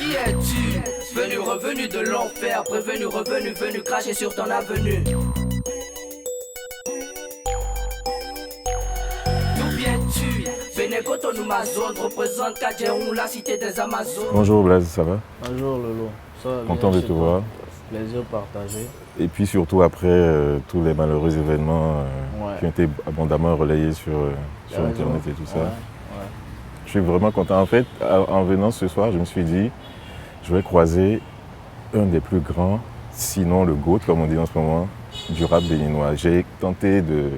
Qui es-tu? Venu, revenu de l'enfer, prévenu, revenu, venu cracher sur ton avenue. D'où viens-tu? Benekoto ma zone, représente Kadjeroun, la cité des Amazones. Bonjour Blaise, ça va? Bonjour Lolo, ça va bien? Content de te voir. Plaisir partagé. Et puis surtout après tous les malheureux événements qui ont été abondamment relayés sur Internet et tout ça. Je suis vraiment content. En fait, en venant ce soir, je me suis dit, je vais croiser un des plus grands, sinon le GOAT, comme on dit en ce moment, du rap béninois. J'ai tenté de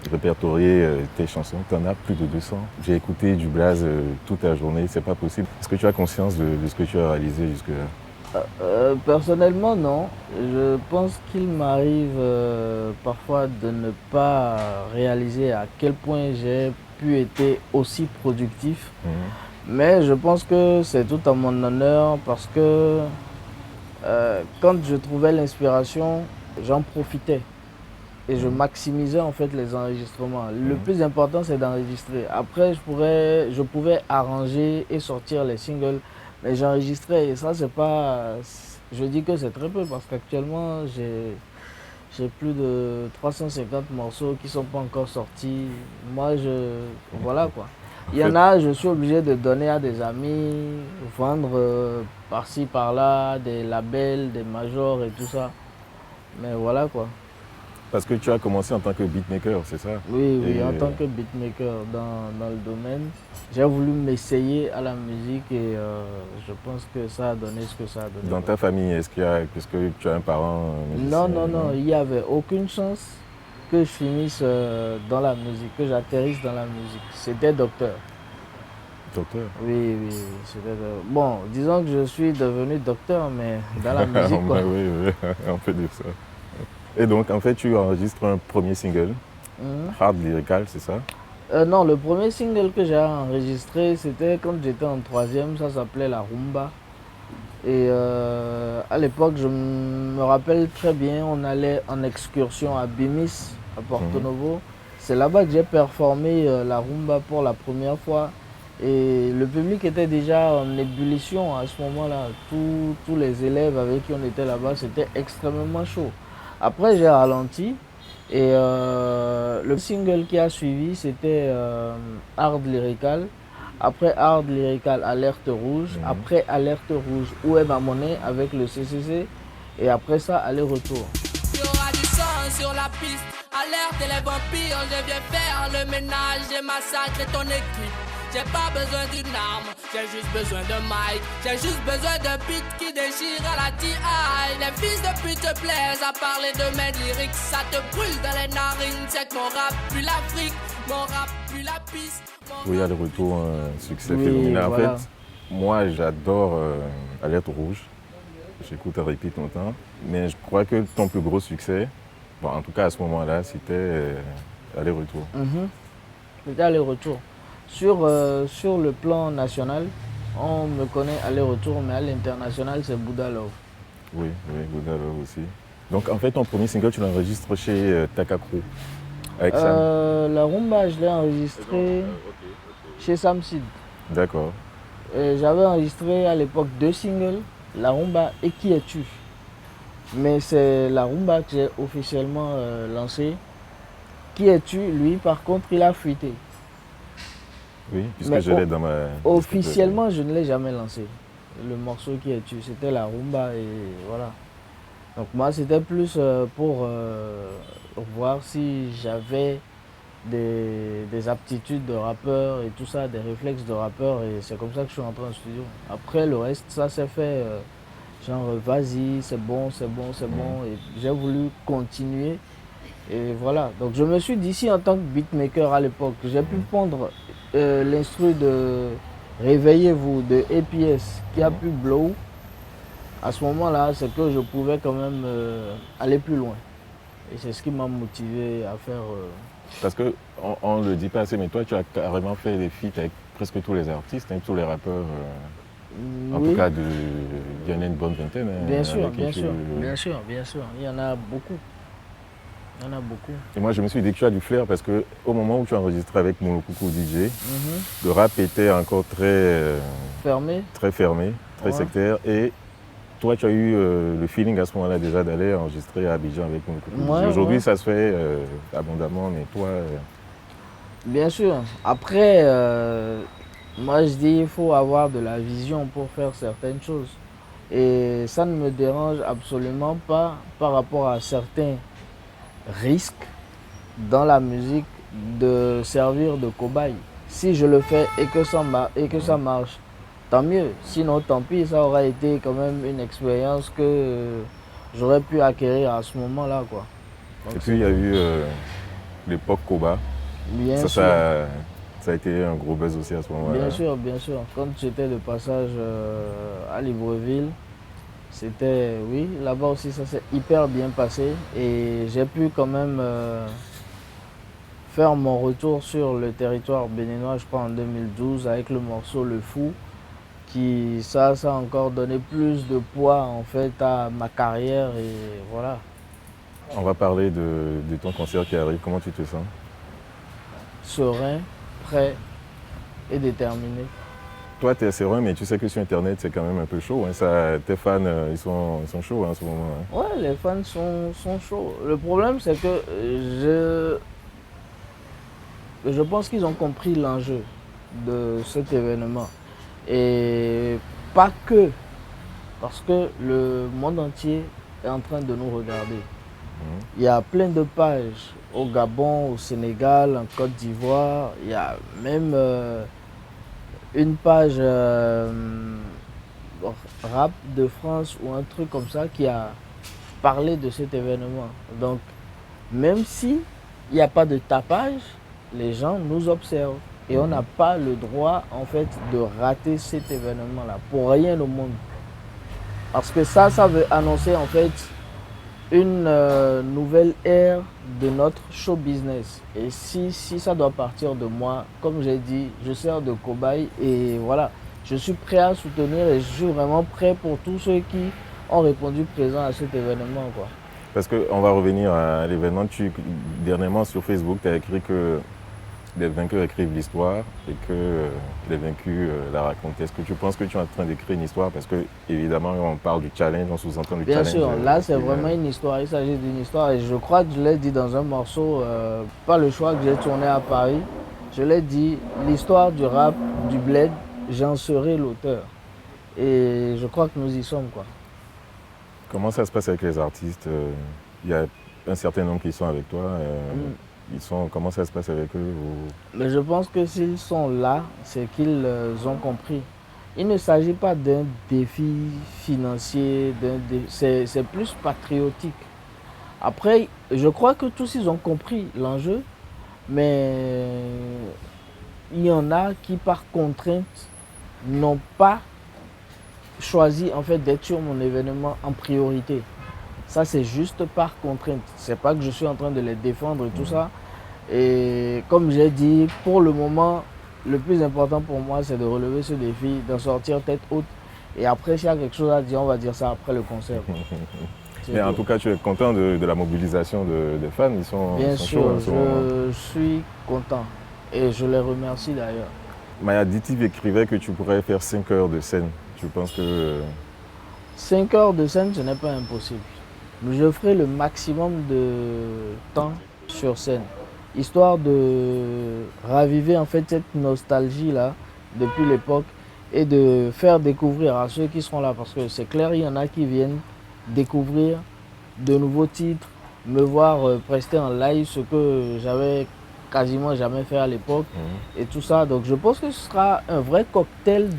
répertorier tes chansons, tu en as plus de 200. J'ai écouté du Blaze toute la journée, c'est pas possible. Est-ce que tu as conscience de ce que tu as réalisé jusque-là? Personnellement, non. Je pense qu'il m'arrive parfois de ne pas réaliser à quel point j'ai pu être aussi productif. Mais je pense que c'est tout à mon honneur parce que quand je trouvais l'inspiration, j'en profitais. Et je maximisais en fait les enregistrements. Le plus important, c'est d'enregistrer. Après, je pouvais arranger et sortir les singles. Mais j'enregistrais et ça, c'est pas... Je dis que c'est très peu parce qu'actuellement, j'ai plus de 350 morceaux qui ne sont pas encore sortis. Moi, voilà quoi. Il y en a, je suis obligé de donner à des amis, vendre par-ci, par-là, des labels, des majors et tout ça. Mais voilà quoi. Parce que tu as commencé en tant que beatmaker, c'est ça? Oui, en tant que beatmaker dans le domaine. J'ai voulu m'essayer à la musique et je pense que ça a donné ce que ça a donné. Dans ta famille, est-ce que tu as un parent musicien? Non, il n'y avait aucune chance que je finisse dans la musique, que j'atterrisse dans la musique. C'était docteur. Docteur? Oui, c'était... Bon, disons que je suis devenu docteur, mais dans la musique, quoi. Oui, on peut dire ça. Et donc, en fait, tu enregistres un premier single, Hard Lyrical, c'est ça? Non, le premier single que j'ai enregistré, c'était quand j'étais en 3e, ça s'appelait La Rumba. Et à l'époque, je me rappelle très bien, on allait en excursion à Bimis, à Porto Novo. C'est là-bas que j'ai performé La Rumba pour la première fois. Et le public était déjà en ébullition à ce moment-là. Tous les élèves avec qui on était là-bas, c'était extrêmement chaud. Après, j'ai ralenti et le single qui a suivi, c'était Hard Lyrical. Après Hard Lyrical, Alerte Rouge. Après Alerte Rouge, Où est ma monnaie avec le CCC. Et après ça, aller-retour. Il y aura du sang sur la piste. Alerte les vampires, je viens faire le ménage. J'ai massacré ton équipe. J'ai pas besoin d'une arme, j'ai juste besoin de mic. J'ai juste besoin de beat qui déchire à la TI. Les fils de pute te plaisent à parler de mes lyrics. Ça te brûle dans les narines. C'est que mon rap puis l'Afrique, mon rap puis la piste. Oui, aller-retour, un succès phénoménal. Voilà. En fait, moi j'adore Alerte Rouge. J'écoute à repeat longtemps. Mais je crois que ton plus gros succès, bon, en tout cas à ce moment-là, c'était aller-retour. C'était aller-retour. Sur le plan national, on me connaît aller-retour, mais à l'international, c'est Bouddha Love. Oui, Bouddha Love aussi. Donc en fait, ton premier single, tu l'enregistres chez Takakro, avec Sam. La Rumba, je l'ai enregistré chez Sam Seed. D'accord. J'avais enregistré à l'époque 2 singles, La Rumba et Qui es-tu? Mais c'est La Rumba que j'ai officiellement lancé. Qui es-tu? Lui, par contre, il a fuité. Oui, puisque je l'ai dans ma... Officiellement, je ne l'ai jamais lancé. Le morceau Qui es-tu? C'était La Rumba et voilà. Donc moi, c'était plus pour voir si j'avais des aptitudes de rappeur et tout ça, des réflexes de rappeur. Et c'est comme ça que je suis rentré en studio. Après, le reste, ça s'est fait genre, vas-y, c'est bon. Et j'ai voulu continuer. Et voilà. Donc je me suis dit, si en tant que beatmaker à l'époque, j'ai pu prendre l'instru de Réveillez-vous de APS qui a pu blow, à ce moment-là, c'est que je pouvais quand même aller plus loin. Et c'est ce qui m'a motivé à faire... Parce qu'on ne le dit pas assez, mais toi, tu as carrément fait des feats avec presque tous les artistes, hein, tous les rappeurs. En tout cas, il y en a une bonne vingtaine. Bien sûr. Il y en a beaucoup. Il y en a beaucoup. Et moi, je me suis dit que tu as du flair parce qu'au moment où tu as enregistré avec mon coucou DJ, le rap était encore très fermé, très sectaire. Et toi, tu as eu le feeling à ce moment-là déjà d'aller enregistrer à Abidjan avec mon coucou DJ. Aujourd'hui, ça se fait abondamment, mais toi... Bien sûr. Après, moi, je dis qu'il faut avoir de la vision pour faire certaines choses. Et ça ne me dérange absolument pas par rapport à certains risques dans la musique de servir de cobaye. Si je le fais et que ça marche, tant mieux. Sinon, tant pis, ça aura été quand même une expérience que j'aurais pu acquérir à ce moment-là, quoi. Donc, et puis, il y a eu l'époque Koba. Bien sûr. Ça a été un gros buzz aussi à ce moment-là. Bien sûr, bien sûr. Quand j'étais de passage à Libreville, c'était, oui, là-bas aussi ça s'est hyper bien passé et j'ai pu quand même faire mon retour sur le territoire béninois, je crois en 2012 avec le morceau Le Fou, qui ça a encore donné plus de poids en fait à ma carrière et voilà. On va parler de ton concert qui arrive, comment tu te sens? Serein, prêt et déterminé. Toi, tu es serein, mais tu sais que sur Internet, c'est quand même un peu chaud. Hein. Tes fans, ils sont chauds en ce moment. Hein. Ouais, les fans sont chauds. Le problème, c'est que je pense qu'ils ont compris l'enjeu de cet événement. Et pas que, parce que le monde entier est en train de nous regarder. Il y a plein de pages au Gabon, au Sénégal, en Côte d'Ivoire. Il y a même une page rap de France ou un truc comme ça qui a parlé de cet événement. Donc, même si il n'y a pas de tapage, les gens nous observent. Et on n'a pas le droit, en fait, de rater cet événement-là, pour rien au monde. Parce que ça veut annoncer, en fait, une nouvelle ère de notre show business. Et si ça doit partir de moi, comme j'ai dit, je sers de cobaye et voilà, je suis prêt à soutenir et je suis vraiment prêt pour tous ceux qui ont répondu présent à cet événement, quoi. Parce qu'on va revenir à l'événement. Dernièrement sur Facebook, tu as écrit que les vainqueurs écrivent l'histoire et que les vaincus la racontent. Est-ce que tu penses que tu es en train d'écrire une histoire? Parce que évidemment on parle du challenge, on sous-entend du challenge. Bien sûr, là c'est vraiment une histoire, il s'agit d'une histoire et je crois que je l'ai dit dans un morceau, pas le choix que j'ai tourné à Paris, je l'ai dit, l'histoire du rap, du bled, j'en serai l'auteur. Et je crois que nous y sommes, quoi. Comment ça se passe avec les artistes? Il y a un certain nombre qui sont avec toi. Comment ça se passe avec eux Mais je pense que s'ils sont là, c'est qu'ils ont compris. Il ne s'agit pas d'un défi financier, c'est plus patriotique. Après, je crois que tous ils ont compris l'enjeu, mais il y en a qui par contrainte n'ont pas choisi en fait d'être sur mon événement en priorité. Ça c'est juste par contrainte. C'est pas que je suis en train de les défendre et tout ça. Et comme j'ai dit, pour le moment, le plus important pour moi, c'est de relever ce défi, d'en sortir tête haute. Et après, s'il y a quelque chose à dire, on va dire ça après le concert. Mais en tout cas, tu es content de la mobilisation des fans? Ils sont chauds, je suis content. Et je les remercie d'ailleurs. Maya Ditiv écrivait que tu pourrais faire 5 heures de scène. Tu penses que... 5 heures de scène, ce n'est pas impossible. Je ferai le maximum de temps sur scène, histoire de raviver en fait cette nostalgie-là depuis l'époque et de faire découvrir à ceux qui seront là, parce que c'est clair, il y en a qui viennent découvrir de nouveaux titres, me voir prester en live, ce que j'avais quasiment jamais fait à l'époque et tout ça. Donc je pense que ce sera un vrai cocktail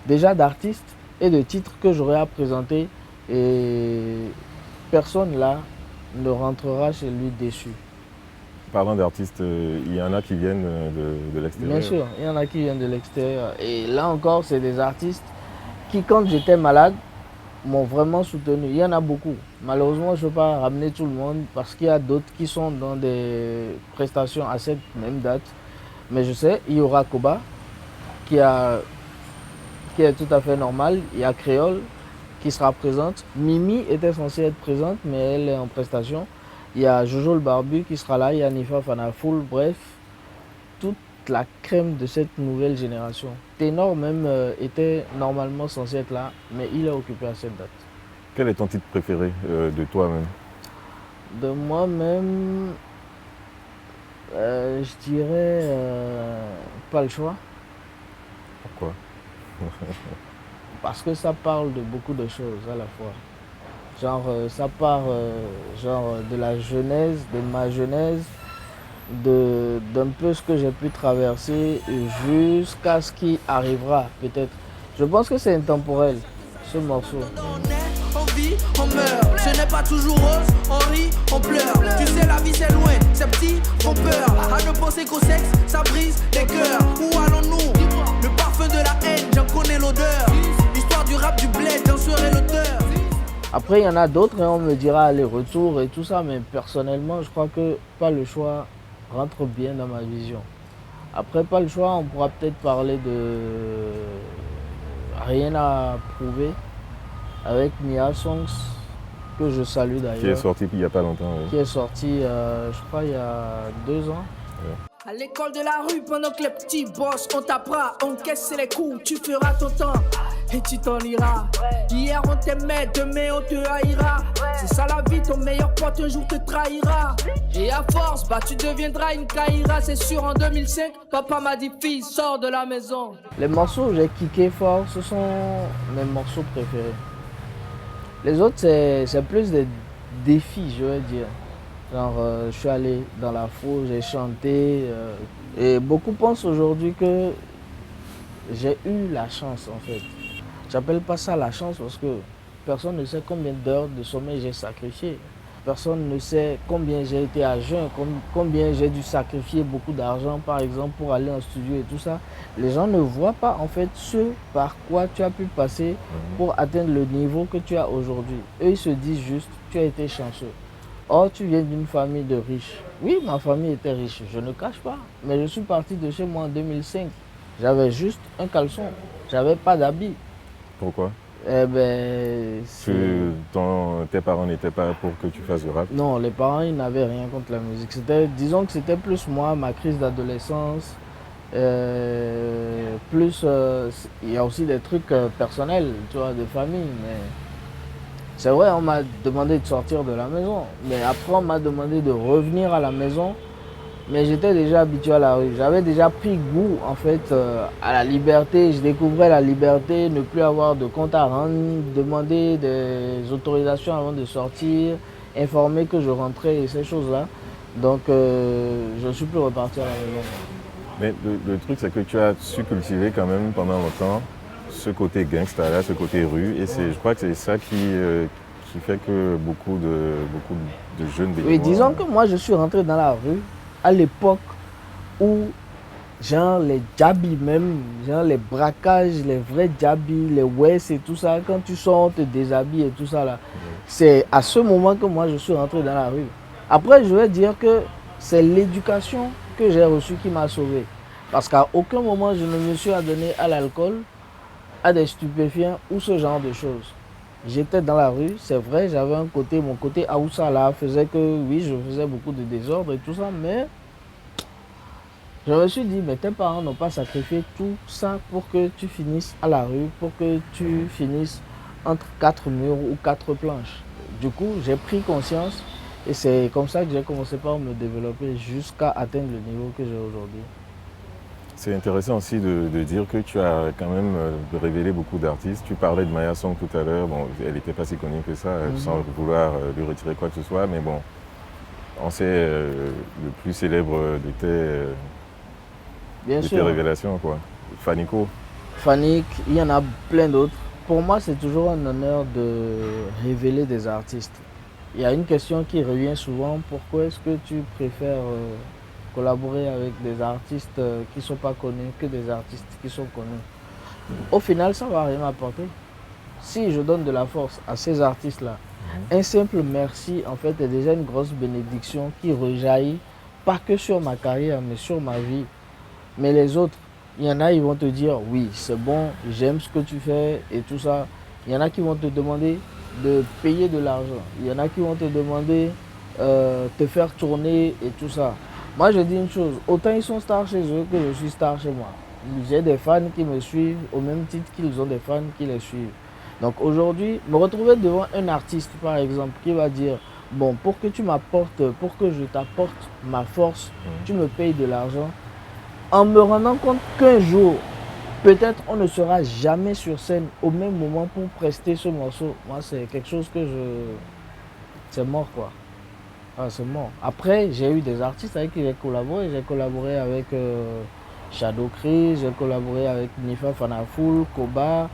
déjà d'artistes et de titres que j'aurai à présenter et personne là ne rentrera chez lui déçu. Parlant d'artistes, il y en a qui viennent de l'extérieur. Bien sûr, il y en a qui viennent de l'extérieur. Et là encore, c'est des artistes qui, quand j'étais malade, m'ont vraiment soutenu. Il y en a beaucoup. Malheureusement, je ne peux pas ramener tout le monde parce qu'il y a d'autres qui sont dans des prestations à cette même date. Mais je sais, il y aura Koba, qui est tout à fait normal. Il y a Créole qui sera présente. Mimi était censée être présente, mais elle est en prestation. Il y a Jojo le Barbu qui sera là, il y a Nifa Fanafoul, bref, toute la crème de cette nouvelle génération. Ténor même était normalement censé être là, mais il est occupé à cette date. Quel est ton titre préféré de toi-même? De moi-même, je dirais Pas le choix. Pourquoi? Parce que ça parle de beaucoup de choses à la fois. Genre, ça part genre, de la genèse, de ma genèse, d'un peu ce que j'ai pu traverser jusqu'à ce qui arrivera peut-être. Je pense que c'est intemporel, ce morceau. On vit, on meurt, ce n'est pas toujours rose, on rit, on pleure. Tu sais la vie c'est loin, ces petits font peur. À ne penser qu'au sexe, ça brise les cœurs. Où allons-nous? Le parfum de la haine, j'en connais l'odeur. L'histoire du rap du bled, j'en serai l'auteur. Après il y en a d'autres et on me dira aller-retour et tout ça, mais personnellement je crois que Pas le choix rentre bien dans ma vision. Après Pas le choix, on pourra peut-être parler de Rien à prouver avec Mia Songs, que je salue d'ailleurs. Qui est sorti il n'y a pas longtemps. Oui. Qui est sorti, je crois, il y a 2 ans. À l'école de la rue, pendant que les petits boss, on t'apprend, on caisse les coups, tu feras ton temps et tu t'en iras. Hier on t'aimait, demain on te haïra. C'est ça la vie, ton meilleur pote un jour te trahira. Et à force, bah tu deviendras une caïra. C'est sûr, en 2005, papa m'a dit fille, sors de la maison. Les morceaux où j'ai kické fort, ce sont mes morceaux préférés. Les autres, c'est plus des défis, je veux dire. Genre, je suis allé dans la foule, j'ai chanté. Et beaucoup pensent aujourd'hui que j'ai eu la chance, en fait. J'appelle pas ça la chance parce que personne ne sait combien d'heures de sommeil j'ai sacrifié. Personne ne sait combien j'ai été à jeun, combien j'ai dû sacrifier beaucoup d'argent, par exemple, pour aller en studio et tout ça. Les gens ne voient pas, en fait, ce par quoi tu as pu passer pour atteindre le niveau que tu as aujourd'hui. Eux, ils se disent juste, tu as été chanceux. Or, tu viens d'une famille de riches. Oui, ma famille était riche, je ne cache pas. Mais je suis parti de chez moi en 2005. J'avais juste un caleçon. J'avais pas d'habit. Pourquoi? Eh ben, tes parents n'étaient pas pour que tu fasses du rap? Non, les parents, ils n'avaient rien contre la musique. Disons que c'était plus moi, ma crise d'adolescence. Plus, il y a aussi des trucs personnels, tu vois, de famille. Mais c'est vrai, on m'a demandé de sortir de la maison. Mais après, on m'a demandé de revenir à la maison. Mais j'étais déjà habitué à la rue. J'avais déjà pris goût, en fait, à la liberté. Je découvrais la liberté, ne plus avoir de compte à rendre, demander des autorisations avant de sortir, informer que je rentrais et ces choses-là. Donc, je ne suis plus reparti à la maison. Mais le truc, c'est que tu as su cultiver quand même pendant longtemps ce côté gangsta là, ce côté rue. Et je crois que c'est ça qui fait que beaucoup de jeunes béninois... Oui, disons que moi, je suis rentré dans la rue à l'époque où, genre, les djabis même, genre les braquages, les vrais djabis, les west et tout ça, quand tu sors, on te déshabille et tout ça là. C'est à ce moment que moi, je suis rentré dans la rue. Après, je vais dire que c'est l'éducation que j'ai reçue qui m'a sauvé. Parce qu'à aucun moment, je ne me suis adonné à l'alcool, à des stupéfiants ou ce genre de choses. J'étais dans la rue, c'est vrai, j'avais mon côté Aoussa là, faisait que oui, je faisais beaucoup de désordre et tout ça, mais je me suis dit, mais tes parents n'ont pas sacrifié tout ça pour que tu finisses à la rue, pour que tu finisses entre 4 murs ou 4 planches. Du coup, j'ai pris conscience et c'est comme ça que j'ai commencé par me développer jusqu'à atteindre le niveau que j'ai aujourd'hui. C'est intéressant aussi de dire que tu as quand même révélé beaucoup d'artistes. Tu parlais de Maya Song tout à l'heure. Bon, elle n'était pas si connue que ça, sans vouloir lui retirer quoi que ce soit. Mais bon, on sait le plus célèbre de tes révélations, quoi. Fanico. Fanik, il y en a plein d'autres. Pour moi, c'est toujours un honneur de révéler des artistes. Il y a une question qui revient souvent. Pourquoi est-ce que tu préfères... collaborer avec des artistes qui ne sont pas connus que des artistes qui sont connus. Au final, ça ne va rien apporter. Si je donne de la force à ces artistes-là, un simple merci, en fait, est déjà une grosse bénédiction qui rejaillit, pas que sur ma carrière, mais sur ma vie. Mais les autres, il y en a, ils vont te dire, oui, c'est bon, j'aime ce que tu fais et tout ça. Il y en a qui vont te demander de payer de l'argent. Il y en a qui vont te demander te faire tourner et tout ça. Moi, je dis une chose, autant ils sont stars chez eux que je suis star chez moi. J'ai des fans qui me suivent au même titre qu'ils ont des fans qui les suivent. Donc aujourd'hui, me retrouver devant un artiste, par exemple, qui va dire, bon, pour que tu m'apportes, pour que je t'apporte ma force, tu me payes de l'argent, en me rendant compte qu'un jour, peut-être on ne sera jamais sur scène au même moment pour prester ce morceau. Moi, c'est quelque chose que c'est mort, quoi. Ah, c'est mort. Après, j'ai eu des artistes avec qui j'ai collaboré. J'ai collaboré avec Shadow Chris, j'ai collaboré avec Nifa Fanafoul, Koba,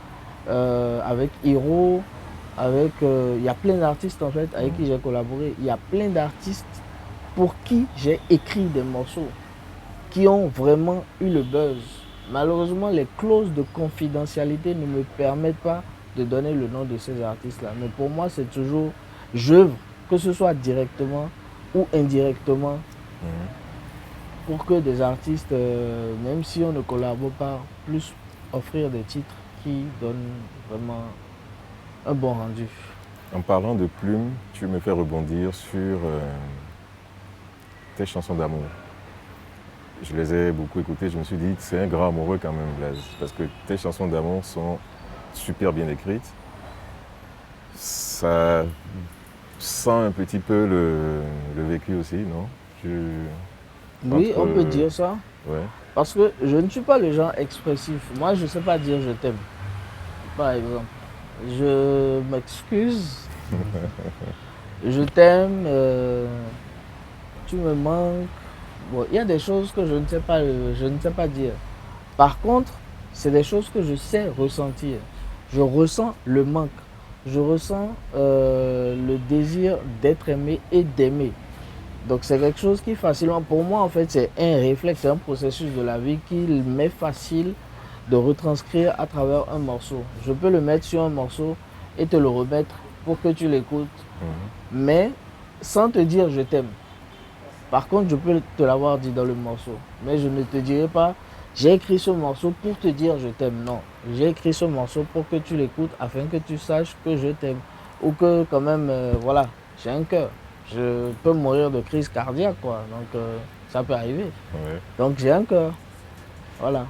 avec Hiro, avec... Il y a plein d'artistes en fait avec qui j'ai collaboré. Il y a plein d'artistes pour qui j'ai écrit des morceaux qui ont vraiment eu le buzz. Malheureusement, les clauses de confidentialité ne me permettent pas de donner le nom de ces artistes-là. Mais pour moi, c'est toujours j'œuvre, que ce soit directement ou indirectement, pour que des artistes, même si on ne collabore pas, plus offrir des titres qui donnent vraiment un bon rendu. En parlant de plumes, tu me fais rebondir sur tes chansons d'amour. Je les ai beaucoup écoutées, je me suis dit, c'est un grand amoureux quand même, Blaise, parce que tes chansons d'amour sont super bien écrites. Ça sent un petit peu le vécu aussi, non? Oui, on peut dire ça. Ouais. Parce que je ne suis pas le genre expressif. Moi, je ne sais pas dire je t'aime, par exemple. Je m'excuse. Je t'aime, tu me manques. Bon, il y a des choses que je ne sais pas dire. Par contre, c'est des choses que je sais ressentir. Je ressens le manque. Je ressens le désir d'être aimé et d'aimer. Donc c'est quelque chose qui facilement, pour moi en fait, c'est un réflexe, c'est un processus de la vie qu'il m'est facile de retranscrire à travers un morceau. Je peux le mettre sur un morceau et te le remettre pour que tu l'écoutes, mais sans te dire je t'aime. Par contre, je peux te l'avoir dit dans le morceau, mais je ne te dirai pas j'ai écrit ce morceau pour te dire je t'aime. Non, j'ai écrit ce morceau pour que tu l'écoutes afin que tu saches que je t'aime. Ou que quand même, voilà, j'ai un cœur. Je peux mourir de crise cardiaque, quoi. Donc, ça peut arriver. Ouais. Donc, j'ai un cœur. Voilà.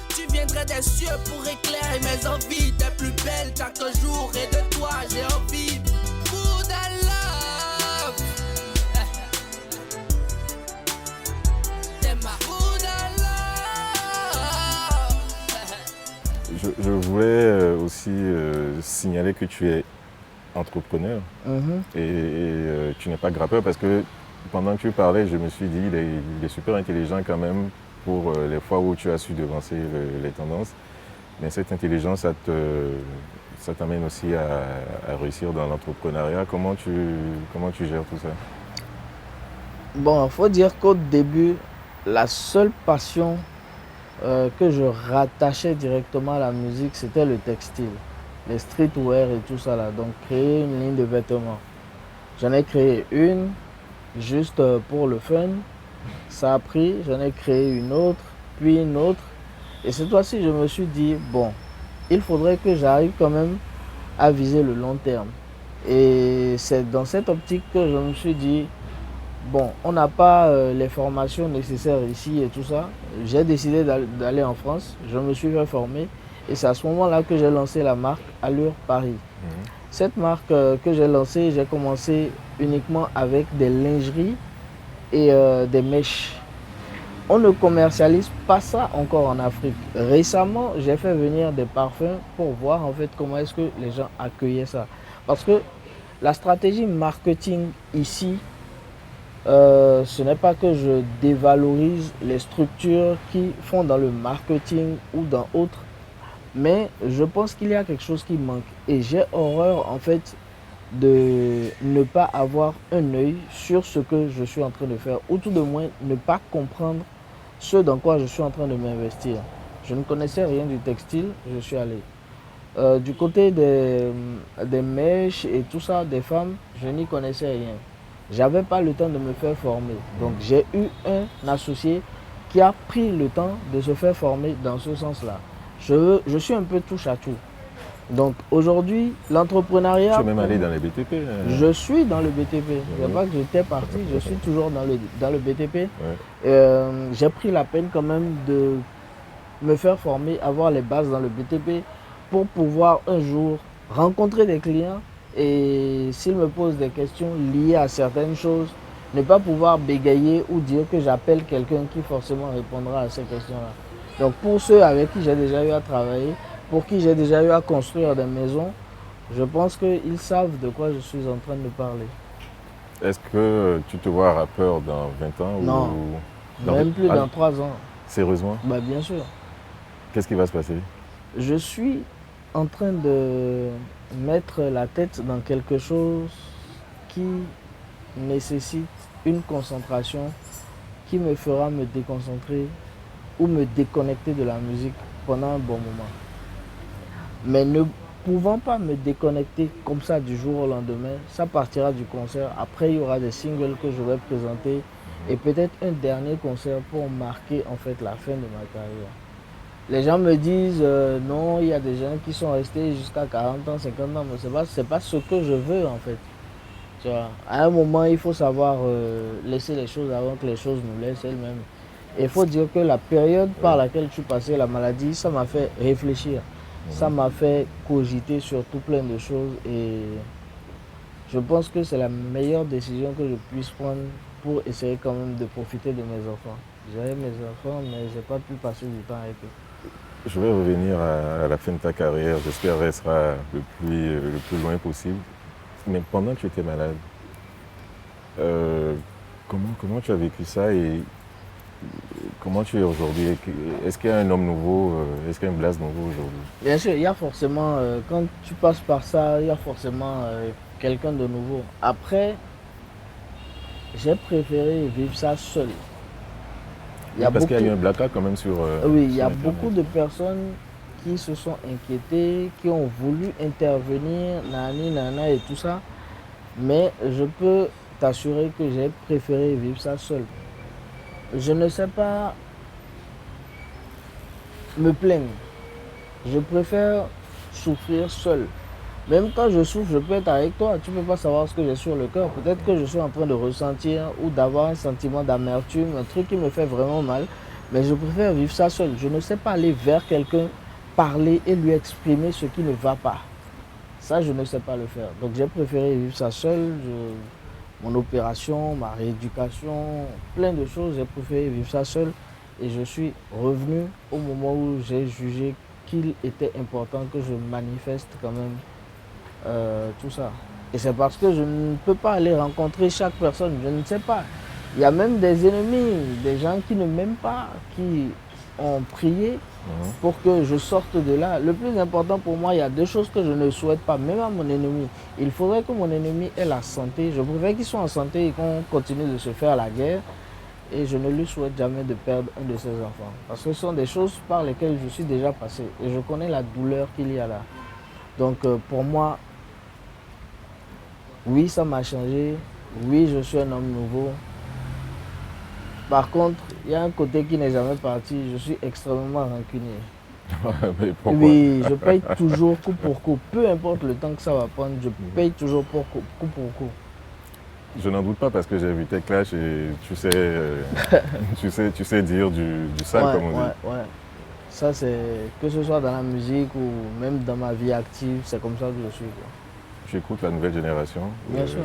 Tu viendrais des cieux pour éclairer mes envies. T'es plus belle chaque jour et de toi j'ai envie. Good love. T'es ma good love. Je voulais aussi signaler que tu es entrepreneur et tu n'es pas grappeur, parce que pendant que tu parlais, je me suis dit il est super intelligent quand même pour les fois où tu as su devancer les tendances. Mais cette intelligence, ça t'amène aussi à réussir dans l'entrepreneuriat. Comment tu gères tout ça? Bon, il faut dire qu'au début, la seule passion que je rattachais directement à la musique, c'était le textile. Les streetwear et tout ça là, donc créer une ligne de vêtements. J'en ai créé une, juste pour le fun. Ça a pris, j'en ai créé une autre, puis une autre. Et cette fois-ci, je me suis dit, bon, il faudrait que j'arrive quand même à viser le long terme. Et c'est dans cette optique que je me suis dit, bon, on n'a pas les formations nécessaires ici et tout ça. J'ai décidé d'aller en France, je me suis fait former. Et c'est à ce moment-là que j'ai lancé la marque Allure Paris. Cette marque que j'ai lancée, j'ai commencé uniquement avec des lingeries et des mèches. On ne commercialise pas ça encore en Afrique. Récemment, j'ai fait venir des parfums pour voir en fait comment est-ce que les gens accueillaient ça. Parce que la stratégie marketing ici, ce n'est pas que je dévalorise les structures qui font dans le marketing ou dans autres. Mais je pense qu'il y a quelque chose qui manque. Et j'ai horreur en fait de ne pas avoir un œil sur ce que je suis en train de faire. Ou tout de moins ne pas comprendre ce dans quoi je suis en train de m'investir. Je ne connaissais rien du textile, je suis allé. Du côté des mèches et tout ça, des femmes, je n'y connaissais rien. J'avais pas le temps de me faire former. Donc j'ai eu un associé qui a pris le temps de se faire former dans ce sens-là. Je suis un peu touche à tout. Donc aujourd'hui, l'entrepreneuriat... Tu es même allé dans les BTP. Je suis dans le BTP. Il n'y a pas que j'étais parti, je suis toujours dans le BTP. J'ai pris la peine quand même de me faire former, avoir les bases dans le BTP pour pouvoir un jour rencontrer des clients et s'ils me posent des questions liées à certaines choses, ne pas pouvoir bégayer ou dire que j'appelle quelqu'un qui forcément répondra à ces questions-là. Donc pour ceux avec qui j'ai déjà eu à travailler, pour qui j'ai déjà eu à construire des maisons, je pense qu'ils savent de quoi je suis en train de parler. Est-ce que tu te vois rappeur dans 20 ans? Non, même plus dans 3 ans. Sérieusement? Bah, bien sûr. Qu'est-ce qui va se passer? Je suis en train de mettre la tête dans quelque chose qui nécessite une concentration qui me fera me déconcentrer ou me déconnecter de la musique pendant un bon moment. Mais ne pouvant pas me déconnecter comme ça du jour au lendemain, ça partira du concert. Après, il y aura des singles que je vais présenter et peut-être un dernier concert pour marquer en fait la fin de ma carrière. Les gens me disent non, il y a des gens qui sont restés jusqu'à 40 ans, 50 ans, mais c'est pas ce que je veux en fait. Tu vois, à un moment, il faut savoir laisser les choses avant que les choses nous laissent elles-mêmes. Et il faut dire que la période par laquelle je suis passé, la maladie, ça m'a fait réfléchir. Ça m'a fait cogiter sur tout plein de choses et je pense que c'est la meilleure décision que je puisse prendre pour essayer quand même de profiter de mes enfants. J'avais mes enfants, mais je n'ai pas pu passer du temps avec eux. Je vais revenir à la fin de ta carrière. J'espère qu'elle sera le plus loin possible. Mais pendant que tu étais malade, comment tu as vécu ça et comment tu es aujourd'hui? Est-ce qu'il y a un homme nouveau? Est-ce qu'il y a un Blaze nouveau aujourd'hui? Bien sûr, il y a forcément, quand tu passes par ça, il y a forcément quelqu'un de nouveau. Après, j'ai préféré vivre ça seul. Parce qu'il y a eu un blackout quand même sur... oui, il y a beaucoup de personnes qui se sont inquiétées, qui ont voulu intervenir, nani, nana et tout ça. Mais je peux t'assurer que j'ai préféré vivre ça seul. Je ne sais pas me plaindre. Je préfère souffrir seul. Même quand je souffre, je peux être avec toi. Tu ne peux pas savoir ce que j'ai sur le cœur. Peut-être que je suis en train de ressentir ou d'avoir un sentiment d'amertume, un truc qui me fait vraiment mal. Mais je préfère vivre ça seul. Je ne sais pas aller vers quelqu'un, parler et lui exprimer ce qui ne va pas. Ça, je ne sais pas le faire. Donc j'ai préféré vivre ça seul. Mon opération, ma rééducation, plein de choses, j'ai préféré vivre ça seul. Et je suis revenu au moment où j'ai jugé qu'il était important que je manifeste quand même tout ça. Et c'est parce que je ne peux pas aller rencontrer chaque personne, je ne sais pas. Il y a même des ennemis, des gens qui ne m'aiment pas, qui ont prié pour que je sorte de là. Le plus important pour moi, il y a 2 choses que je ne souhaite pas, même à mon ennemi. Il faudrait que mon ennemi ait la santé. Je préfère qu'il soit en santé et qu'on continue de se faire la guerre. Et je ne lui souhaite jamais de perdre un de ses enfants. Parce que ce sont des choses par lesquelles je suis déjà passé. Et je connais la douleur qu'il y a là. Donc pour moi, oui, ça m'a changé. Oui, je suis un homme nouveau. Par contre, il y a un côté qui n'est jamais parti. Je suis extrêmement rancunier. Mais pourquoi? Oui, je paye toujours coup pour coup. Peu importe le temps que ça va prendre, je paye toujours coup pour coup. Je n'en doute pas parce que j'ai vu tes clashs et tu sais dire du sale comme on dit. Ouais. Ça, c'est que ce soit dans la musique ou même dans ma vie active, c'est comme ça que je suis. Tu écoutes la nouvelle génération. Bien sûr.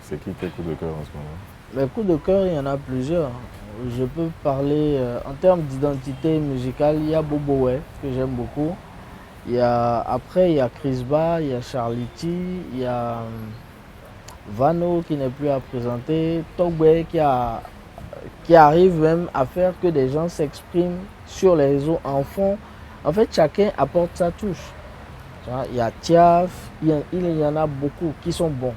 C'est qui tes coups de cœur en ce moment? Mes coups de cœur, il y en a plusieurs. Je peux parler en termes d'identité musicale, il y a Bobo Way, que j'aime beaucoup. Après, il y a Chris Ba, il y a Charlie T, il y a Vano qui n'est plus à présenter, Togbe qui arrive même à faire que des gens s'expriment sur les réseaux en fond. En fait, chacun apporte sa touche. Il y a Tiaf, il y en a beaucoup qui sont bons.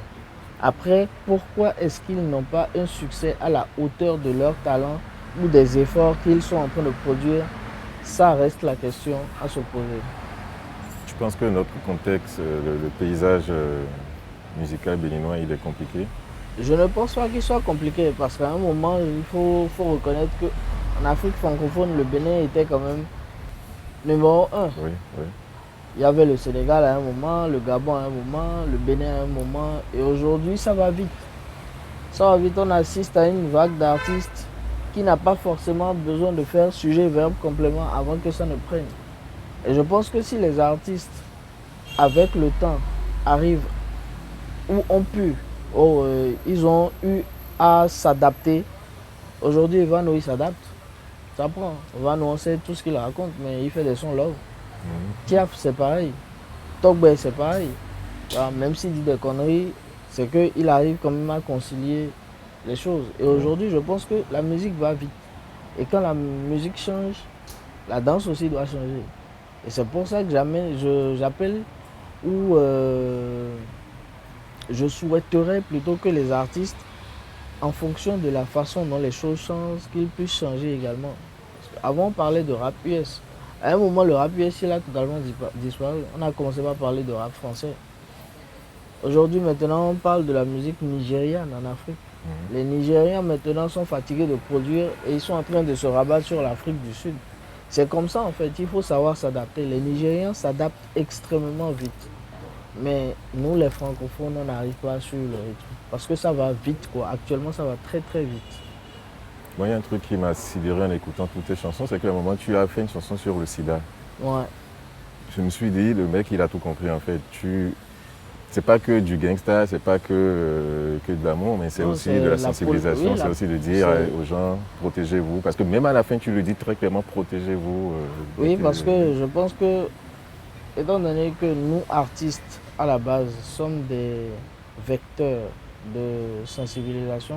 Après, pourquoi est-ce qu'ils n'ont pas un succès à la hauteur de leur talent ou des efforts qu'ils sont en train de produire? Ça reste la question à se poser. Je pense que notre contexte, le paysage musical béninois, il est compliqué. Je ne pense pas qu'il soit compliqué parce qu'à un moment, il faut reconnaître qu'en Afrique francophone, le Bénin était quand même numéro 1. Oui. Il y avait le Sénégal à un moment, le Gabon à un moment, le Bénin à un moment. Et aujourd'hui, ça va vite. Ça va vite, on assiste à une vague d'artistes qui n'a pas forcément besoin de faire sujet, verbe, complément avant que ça ne prenne. Et je pense que si les artistes, avec le temps, arrivent ou ont pu, ils ont eu à s'adapter. Aujourd'hui, Vano, il s'adapte. Ça prend. Vano, on sait tout ce qu'il raconte, mais il fait des sons love. Tiaf, c'est pareil. Togbe, c'est pareil. Alors, même s'il dit des conneries, c'est qu'il arrive quand même à concilier les choses. Et aujourd'hui, je pense que la musique va vite. Et quand la musique change, la danse aussi doit changer. Et c'est pour ça que j'appelle ou je souhaiterais plutôt que les artistes, en fonction de la façon dont les choses changent, qu'ils puissent changer également. Avant, on parlait de rap US. À un moment, le rap US, il a totalement disparu. On a commencé par parler de rap français. Aujourd'hui, maintenant, on parle de la musique nigériane en Afrique. Les Nigériens, maintenant, sont fatigués de produire et ils sont en train de se rabattre sur l'Afrique du Sud. C'est comme ça, en fait. Il faut savoir s'adapter. Les Nigériens s'adaptent extrêmement vite. Mais nous, les francophones, on n'arrive pas à suivre le rythme. Parce que ça va vite, quoi. Actuellement, ça va très, très vite. Moi, il y a un truc qui m'a sidéré en écoutant toutes tes chansons, c'est qu'à un moment, tu as fait une chanson sur le sida. Ouais. Je me suis dit, le mec, il a tout compris, en fait. C'est pas que du gangsta, c'est pas que de l'amour, mais c'est aussi de la sensibilisation, c'est aussi de dire aux gens, protégez-vous. Parce que même à la fin, tu le dis très clairement, protégez-vous. Oui, parce que je pense que, étant donné que nous, artistes, à la base, sommes des vecteurs de sensibilisation,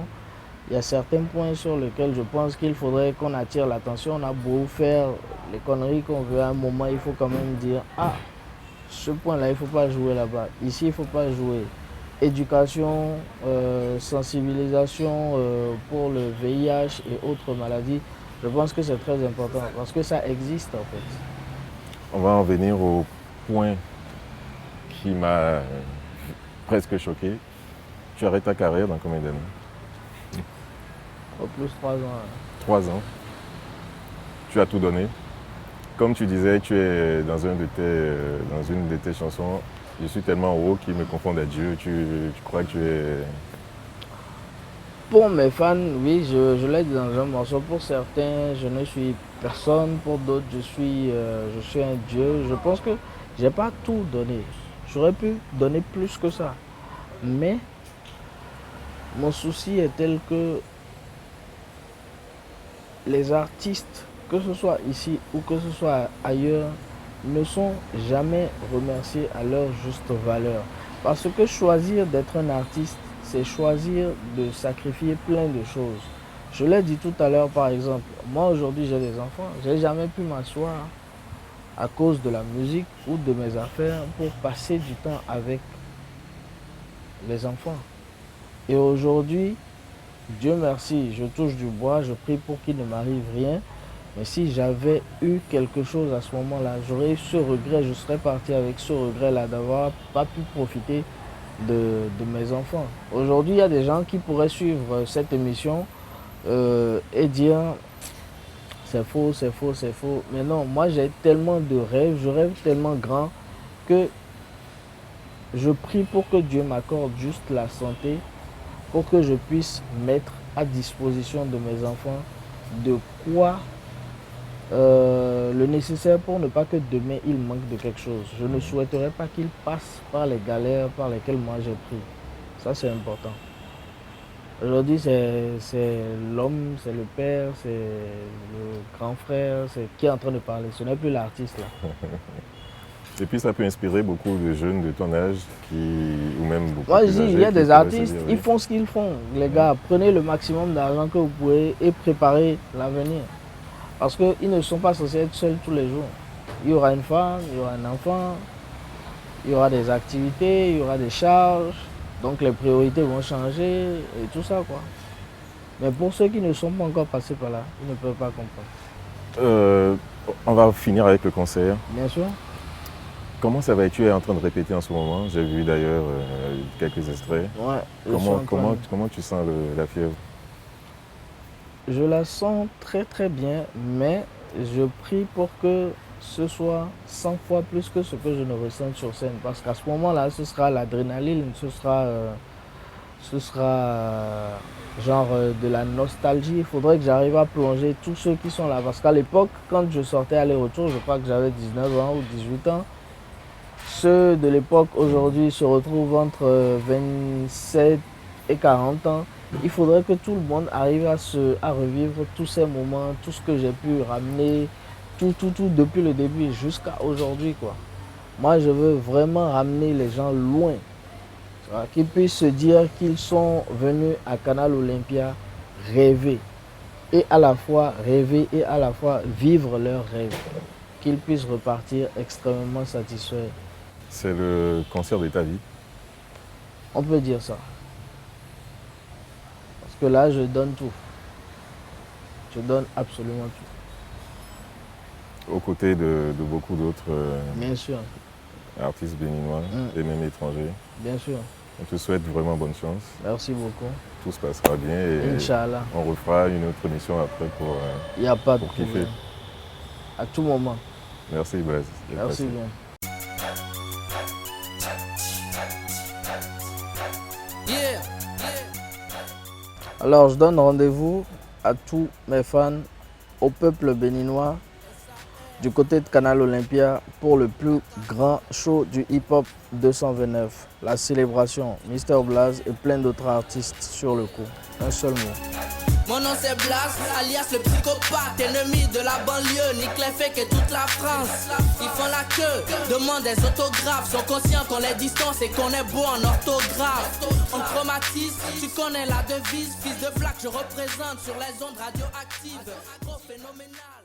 il y a certains points sur lesquels je pense qu'il faudrait qu'on attire l'attention. On a beau faire les conneries qu'on veut à un moment, il faut quand même dire, ah, ce point-là, il ne faut pas jouer là-bas. Ici, il ne faut pas jouer. Éducation, sensibilisation pour le VIH et autres maladies, je pense que c'est très important parce que ça existe en fait. On va en venir au point qui m'a presque choqué. Tu arrêtes ta carrière dans combien d'années? Au plus 3 ans. 3 ans. Tu as tout donné. Comme tu disais, tu es dans une de tes chansons. Je suis tellement haut qu'ils me confondent à Dieu. Tu crois que tu es... Pour mes fans, oui, je l'ai dit dans un morceau. Pour certains, je ne suis personne. Pour d'autres, je suis un Dieu. Je pense que je n'ai pas tout donné. J'aurais pu donner plus que ça. Mais mon souci est tel que les artistes, que ce soit ici ou que ce soit ailleurs, ne sont jamais remerciés à leur juste valeur. Parce que choisir d'être un artiste, c'est choisir de sacrifier plein de choses. Je l'ai dit tout à l'heure, par exemple, moi aujourd'hui j'ai des enfants, je n'ai jamais pu m'asseoir à cause de la musique ou de mes affaires pour passer du temps avec les enfants. Et aujourd'hui, Dieu merci, je touche du bois, je prie pour qu'il ne m'arrive rien. Mais si j'avais eu quelque chose à ce moment-là, j'aurais eu ce regret, je serais parti avec ce regret-là d'avoir pas pu profiter de mes enfants. Aujourd'hui, il y a des gens qui pourraient suivre cette émission et dire c'est faux, c'est faux, c'est faux. Mais non, moi j'ai tellement de rêves, je rêve tellement grand que je prie pour que Dieu m'accorde juste la santé pour que je puisse mettre à disposition de mes enfants de quoi le nécessaire pour ne pas que demain il manque de quelque chose. Je ne souhaiterais pas qu'ils passent par les galères par lesquelles moi j'ai pris. Ça c'est important. Aujourd'hui c'est l'homme, c'est le père, c'est le grand frère, c'est qui est en train de parler. Ce n'est plus l'artiste là. Et puis ça peut inspirer beaucoup de jeunes de ton âge ou même beaucoup Moi, plus âgés. il y a des artistes, dire, ils font ce qu'ils font. Les gars, prenez le maximum d'argent que vous pouvez et préparez l'avenir. Parce qu'ils ne sont pas censés être seuls tous les jours. Il y aura une femme, il y aura un enfant, il y aura des activités, il y aura des charges. Donc les priorités vont changer et tout ça quoi. Mais pour ceux qui ne sont pas encore passés par là, ils ne peuvent pas comprendre. On va finir avec le concert. Bien sûr. Comment ça va? Tu es en train de répéter en ce moment. J'ai vu d'ailleurs quelques extraits. Ouais, comment tu sens la fièvre? Je la sens très très bien, mais je prie pour que ce soit 100 fois plus que ce que je ne ressens sur scène. Parce qu'à ce moment-là, ce sera l'adrénaline, ce sera genre de la nostalgie. Il faudrait que j'arrive à plonger tous ceux qui sont là. Parce qu'à l'époque, quand je sortais aller-retour, je crois que j'avais 19 ans ou 18 ans. Ceux de l'époque aujourd'hui se retrouvent entre 27 et 40 ans. Il faudrait que tout le monde arrive à revivre tous ces moments, tout ce que j'ai pu ramener, tout depuis le début jusqu'à aujourd'hui, quoi. Moi, je veux vraiment ramener les gens loin, qu'ils puissent se dire qu'ils sont venus à Canal Olympia rêver, et à la fois rêver et à la fois vivre leurs rêves, qu'ils puissent repartir extrêmement satisfaits. C'est le concert de ta vie? On peut dire ça. Parce que là, je donne tout. Je donne absolument tout. Aux côtés de beaucoup d'autres Bien sûr. Artistes béninois et même étrangers. Bien sûr. On te souhaite vraiment bonne chance. Merci beaucoup. Tout se passera bien et Inch'Allah. On refera une autre émission après pour Il n'y a pas de kiffer. problème. À tout moment. Merci Baz. Merci bien. Alors, je donne rendez-vous à tous mes fans, au peuple béninois, du côté de Canal Olympia, pour le plus grand show du hip-hop 229. La célébration, Mr Blaze et plein d'autres artistes sur le coup. Un seul mot. Mon nom c'est Blaze, alias le psychopathe, ennemi de la banlieue, nique les fakes et toute la France. Ils font la queue, demandent des autographes, sont conscients qu'on les distance et qu'on est beau en orthographe. On chromatise, tu connais la devise, fils de flaque, je représente sur les ondes radioactives. Trop phénoménal.